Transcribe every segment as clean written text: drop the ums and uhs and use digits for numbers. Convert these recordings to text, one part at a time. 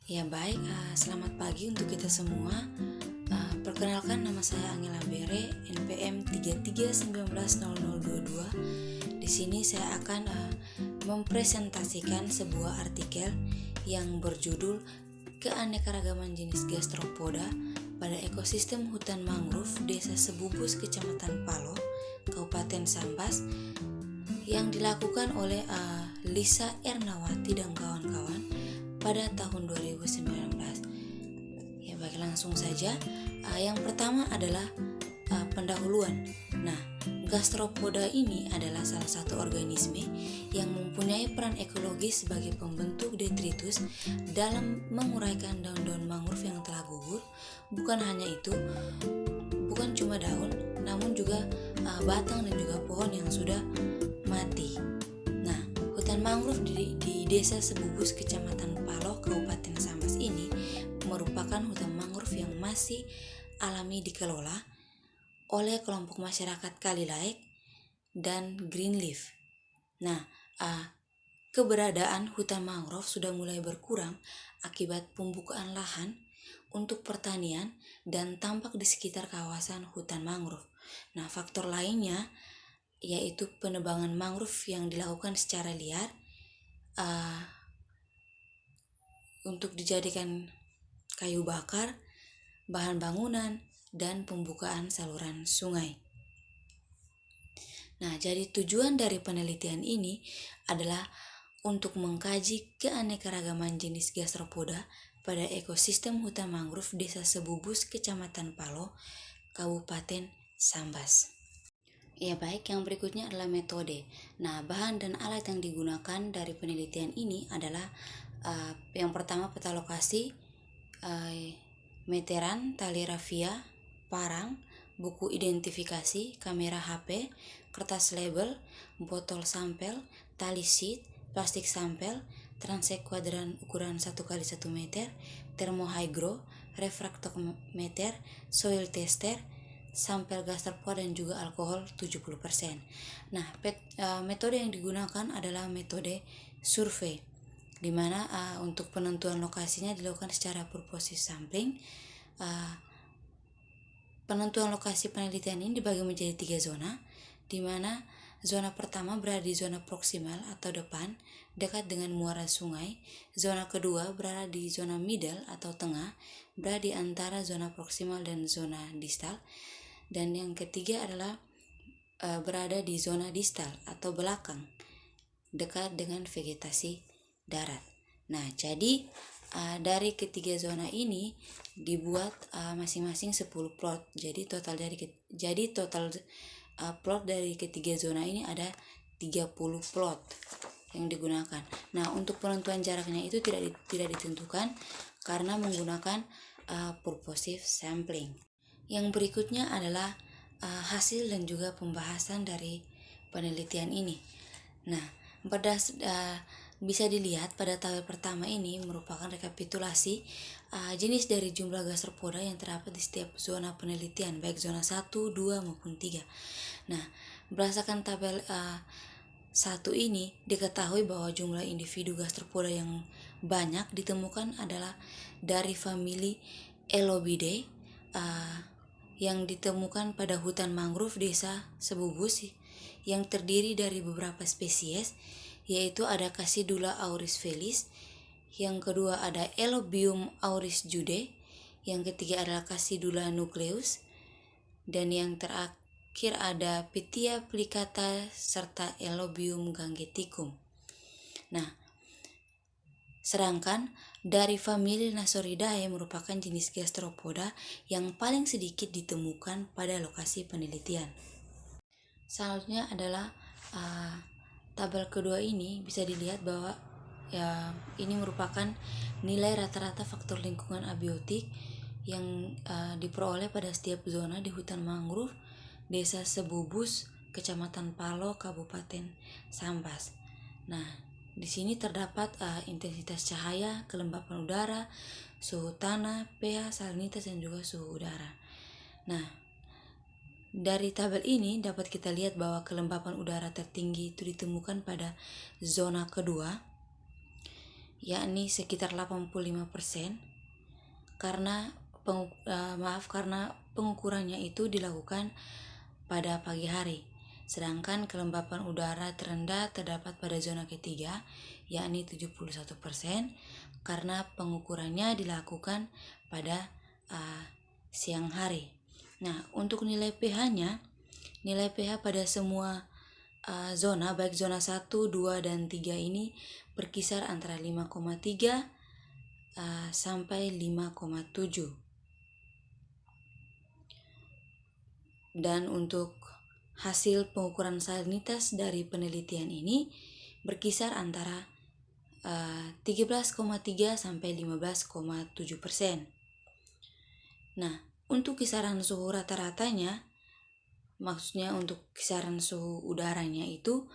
Ya baik, selamat pagi untuk kita semua. Perkenalkan, nama saya Angela Bere, NPM 33190022. Di sini saya akan mempresentasikan sebuah artikel yang berjudul Keanekaragaman jenis gastropoda pada ekosistem hutan mangrove Desa Sebubus, Kecamatan Palo, Kabupaten Sambas, yang dilakukan oleh Lisa Ernawati dan kawan-kawan pada tahun 2019. Ya baik, langsung saja. Yang pertama adalah pendahuluan. Nah, gastropoda ini adalah salah satu organisme yang mempunyai peran ekologis sebagai pembentuk detritus dalam menguraikan daun-daun mangrove yang telah gugur. Bukan hanya itu, bukan cuma daun, namun juga batang dan juga pohon yang sudah mati. Nah, hutan mangrove di Desa Sebubus, Kecamatan Palo, Kabupaten Sambas ini merupakan hutan mangrove yang masih alami dikelola oleh kelompok masyarakat Kalilaek dan Greenleaf. Nah, keberadaan hutan mangrove sudah mulai berkurang akibat pembukaan lahan untuk pertanian dan tampak di sekitar kawasan hutan mangrove. Nah, faktor lainnya yaitu penebangan mangrove yang dilakukan secara liar untuk dijadikan kayu bakar, bahan bangunan, dan pembukaan saluran sungai. Nah, jadi tujuan dari penelitian ini adalah untuk mengkaji keanekaragaman jenis gastropoda pada ekosistem hutan mangrove Desa Sebubus, Kecamatan Palo, Kabupaten Sambas. Ya baik, yang berikutnya adalah metode. Nah, bahan dan alat yang digunakan dari penelitian ini adalah yang pertama peta lokasi, meteran, tali rafia, parang, buku identifikasi, kamera HP, kertas label, botol sampel, tali sheet, plastik sampel, transek kuadran ukuran 1x1 meter, termohygro, refraktometer, soil tester, sampel gas terpoda dan juga alkohol 70%. Nah, metode yang digunakan adalah metode survei, di mana untuk penentuan lokasinya dilakukan secara purposive sampling. Penentuan lokasi penelitian ini dibagi menjadi 3 zona, di mana zona pertama berada di zona proksimal atau depan, dekat dengan muara sungai. Zona kedua berada di zona middle atau tengah, berada di antara zona proksimal dan zona distal. Dan yang ketiga adalah berada di zona distal atau belakang, dekat dengan vegetasi darat. Nah, jadi dari ketiga zona ini dibuat masing-masing 10 plot. Jadi total plot dari ketiga zona ini ada 30 plot yang digunakan. Nah, untuk penentuan jaraknya itu tidak ditentukan karena menggunakan purposive sampling. Yang berikutnya adalah hasil dan juga pembahasan dari penelitian ini. Nah, bisa dilihat pada tabel pertama ini merupakan rekapitulasi jenis dari jumlah gastropoda yang terdapat di setiap zona penelitian, baik zona 1, 2, maupun 3. Nah, berdasarkan tabel 1 ini diketahui bahwa jumlah individu gastropoda yang banyak ditemukan adalah dari famili Elobidae yang ditemukan pada hutan mangrove Desa Sebubus yang terdiri dari beberapa spesies, yaitu ada Cassidula auris felis, yang kedua ada Elobium auris jude, yang ketiga adalah Cassidula nucleus, dan yang terakhir ada Pitia plicata serta Elobium gangeticum. Nah, sedangkan dari famili Nasoridae merupakan jenis gastropoda yang paling sedikit ditemukan pada lokasi penelitian. Selanjutnya adalah tabel kedua ini bisa dilihat bahwa ini merupakan nilai rata-rata faktor lingkungan abiotik yang diperoleh pada setiap zona di hutan mangrove Desa Sebubus, Kecamatan Palo, Kabupaten Sambas. Nah, di sini terdapat intensitas cahaya, kelembapan udara, suhu tanah, pH, salinitas, dan juga suhu udara. Nah, dari tabel ini dapat kita lihat bahwa kelembapan udara tertinggi itu ditemukan pada zona kedua, yakni sekitar 85%, karena pengukurannya itu dilakukan pada pagi hari. Sedangkan kelembapan udara terendah terdapat pada zona ketiga, yakni 71%, karena pengukurannya dilakukan pada siang hari. Nah, untuk nilai pH pada semua zona, baik zona 1, 2, dan 3 ini berkisar antara 5,3 sampai 5,7. Dan untuk hasil pengukuran salinitas dari penelitian ini berkisar antara 13,3 sampai 15,7%. Nah, untuk kisaran suhu rata-ratanya, maksudnya untuk kisaran suhu udaranya itu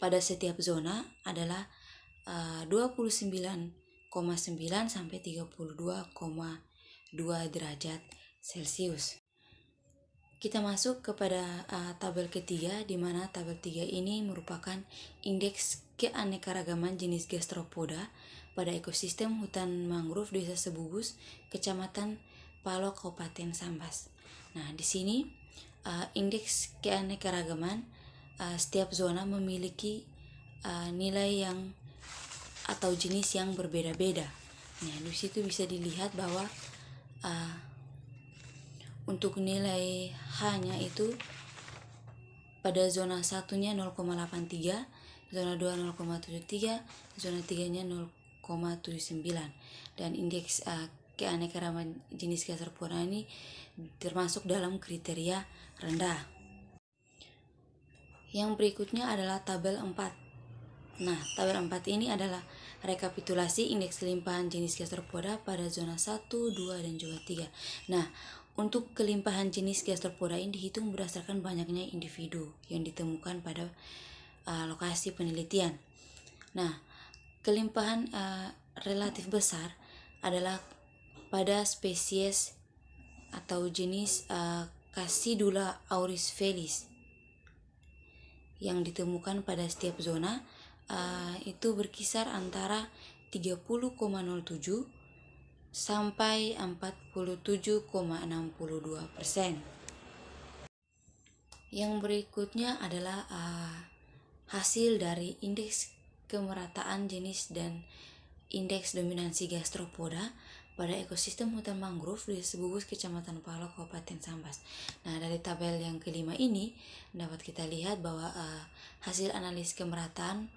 pada setiap zona adalah 29,9 sampai 32,2 derajat Celcius. Kita masuk kepada tabel ketiga, di mana tabel 3 ini merupakan indeks keanekaragaman jenis gastropoda pada ekosistem hutan mangrove Desa Sebubus, Kecamatan Palo, Kabupaten Sambas. Nah, di sini indeks keanekaragaman setiap zona memiliki nilai yang atau jenis yang berbeda-beda. Nah, di situ bisa dilihat bahwa untuk nilai H-nya itu pada zona 1-nya 0,83, zona 2 0,73, zona 3-nya 0,79. Dan indeks keanekaragaman jenis gastropoda ini termasuk dalam kriteria rendah. Yang berikutnya adalah tabel 4. Nah, tabel 4 ini adalah rekapitulasi indeks kelimpahan jenis gastropoda pada zona 1, 2, dan juga 3. Nah, untuk kelimpahan jenis gastropoda ini dihitung berdasarkan banyaknya individu yang ditemukan pada lokasi penelitian. Nah, kelimpahan relatif besar adalah pada spesies atau jenis Cassidula auris felis yang ditemukan pada setiap zona itu berkisar antara 30,07 sampai 47,62%. Yang berikutnya adalah hasil dari indeks kemerataan jenis dan indeks dominansi gastropoda pada ekosistem hutan mangrove di Sebubus, Kecamatan Palo, Kabupaten Sambas. Nah, dari tabel yang kelima ini dapat kita lihat bahwa hasil analis kemerataan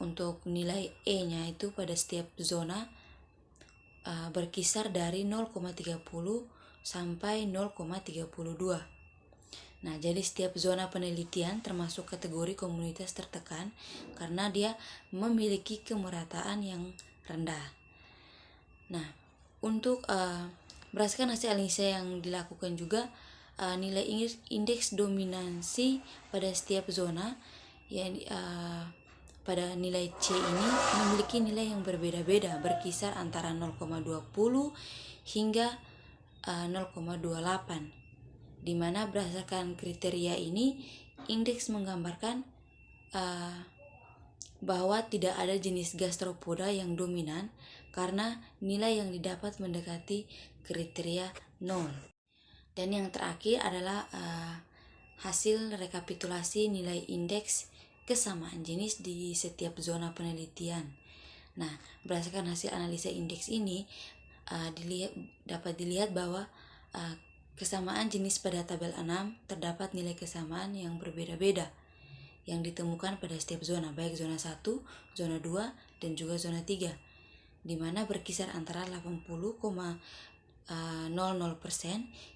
untuk nilai E-nya itu pada setiap zona berkisar dari 0,30 sampai 0,32. Nah, jadi setiap zona penelitian termasuk kategori komunitas tertekan karena dia memiliki kemerataan yang rendah. Nah, untuk berdasarkan hasil analisa yang dilakukan juga nilai indeks dominansi pada setiap zona pada nilai C ini memiliki nilai yang berbeda-beda, berkisar antara 0,20 hingga 0,28, di mana berdasarkan kriteria ini indeks menggambarkan bahwa tidak ada jenis gastropoda yang dominan karena nilai yang didapat mendekati kriteria 0. Dan yang terakhir adalah hasil rekapitulasi nilai indeks kesamaan jenis di setiap zona penelitian. Nah, berdasarkan hasil analisa indeks ini dapat dilihat bahwa kesamaan jenis pada tabel 6 terdapat nilai kesamaan yang berbeda-beda yang ditemukan pada setiap zona, baik zona 1, zona 2, dan juga zona 3, di mana berkisar antara 80,00%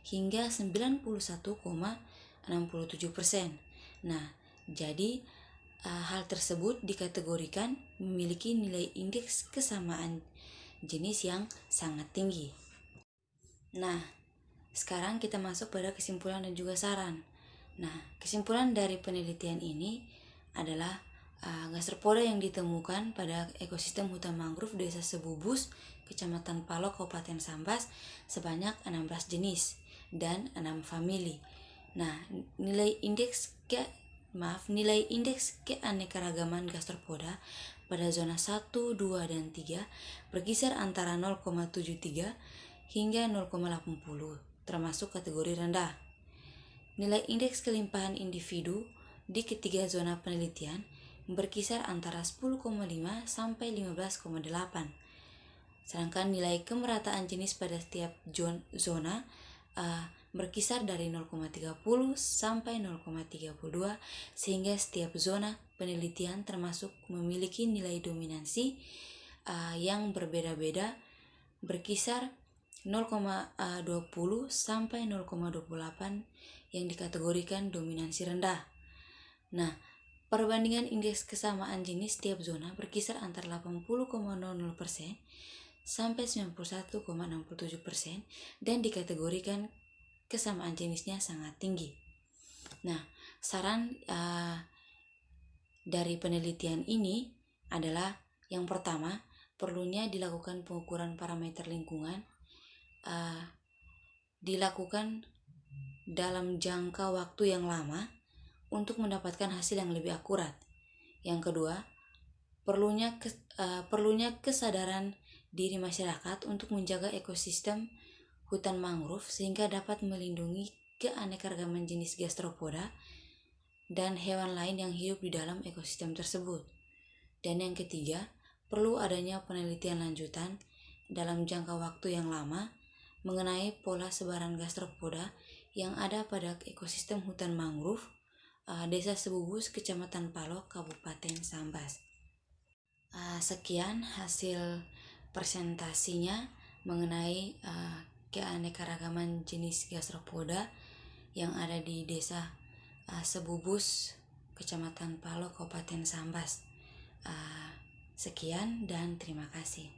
hingga 91,67%. Nah, jadi hal tersebut dikategorikan memiliki nilai indeks kesamaan jenis yang sangat tinggi. Nah, sekarang kita masuk pada kesimpulan dan juga saran. Nah, kesimpulan dari penelitian ini adalah gastropoda yang ditemukan pada ekosistem hutan mangrove Desa Sebubus, Kecamatan Palo, Kabupaten Sambas sebanyak 16 jenis dan 6 famili. Nah, nilai indeks keanekaragaman gastropoda pada zona 1, 2, dan 3 berkisar antara 0,73 hingga 0,80, termasuk kategori rendah. Nilai indeks kelimpahan individu di ketiga zona penelitian berkisar antara 10,5 sampai 15,8. Sedangkan nilai kemerataan jenis pada setiap zona berkisar dari 0,30 sampai 0,32, sehingga setiap zona penelitian termasuk memiliki nilai dominansi yang berbeda-beda, berkisar 0,20 sampai 0,28 yang dikategorikan dominansi rendah. Nah, perbandingan indeks kesamaan jenis setiap zona berkisar antara 80,00% sampai 91,67% dan dikategorikan kesamaan jenisnya sangat tinggi. Nah, saran dari penelitian ini adalah yang pertama, perlunya dilakukan pengukuran parameter lingkungan, dilakukan dalam jangka waktu yang lama untuk mendapatkan hasil yang lebih akurat. Yang kedua, perlunya kesadaran diri masyarakat untuk menjaga ekosistem hutan mangrove sehingga dapat melindungi keanekaragaman jenis gastropoda dan hewan lain yang hidup di dalam ekosistem tersebut. Dan yang ketiga, perlu adanya penelitian lanjutan dalam jangka waktu yang lama mengenai pola sebaran gastropoda yang ada pada ekosistem hutan mangrove Desa Sebubus, Kecamatan Palo, Kabupaten Sambas. Sekian hasil presentasinya mengenai keanekaragaman jenis gastropoda yang ada di Desa Sebubus, Kecamatan Palo, Kabupaten Sambas. Sekian dan terima kasih.